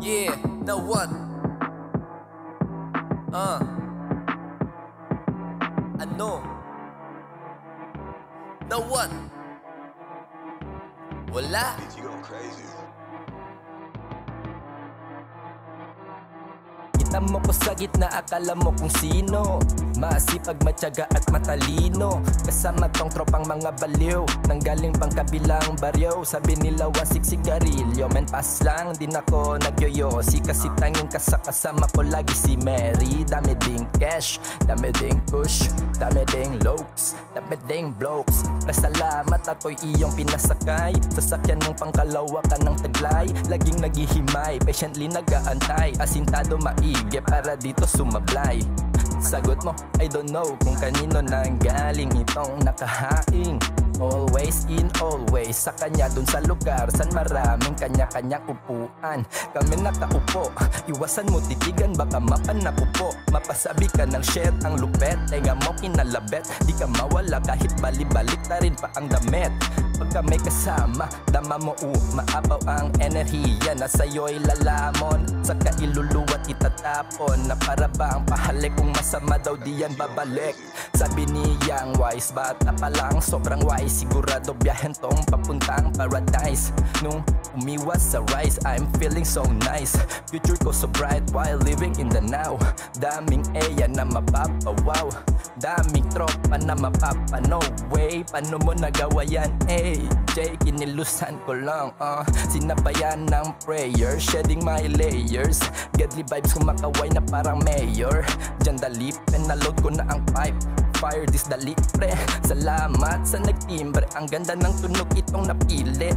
Yeah, now what? Ano? Now what? Wala? Bitch, you go crazy. Kita mo ko sa gitna, akala mo kung sino. Masipag, matyaga at matalino. Kasama tong tropang mga baliw, nanggaling pang kabilang baryo. Sabi nila wasik sigarilyo, men pas lang din ako nagyoyosi. Kasi tanging kasama ko lagi si Mary. Dami ding cash, dami ding push, dami ding looks, dami ding blokes. Pasalamat ako'y iyong pinasakay. Sasakyan mong pangkalawa ka ng taglay. Laging naghihimay, patiently nag-aantay. Asintado maigi para dito sumablay. Sagot mo, I don't know kung kanino nanggaling itong nakahaing. Always in always sa kanya dun sa lugar san maraming kanya-kanyang upuan. Kami nakaupo, iwasan mo titigan baka mapanakupo. Mapasabi ka ng shit ang lupet, tenga mo kinalabet. Di ka mawala kahit bali-balik na rin pa ang damit. Pagka may kasama, dama mo maapaw ang enerhiya na sa'yo'y lalamon. Saka iluluwat itatapon na para ba ang pahalik kung masama daw diyan babalik. Sabi niyang wise, bata pa lang sobrang wise. Sigurado biyahen tong papuntang paradise. Nung umiwas sa rise, I'm feeling so nice. Future ko so bright while living in the now. Daming eya na mapapawaw, daming tropa na mapapa no way. Paano mo nagawa yan? Jay, kinilusan ko lang sinabayan ng prayer, shedding my layers. Deadly vibes kumakaway na parang mayor. Diyan dali, penaload ko na ang pipe. Fire this dali pre. Salamat sa nagtimbre, ang ganda ng tunog itong napili.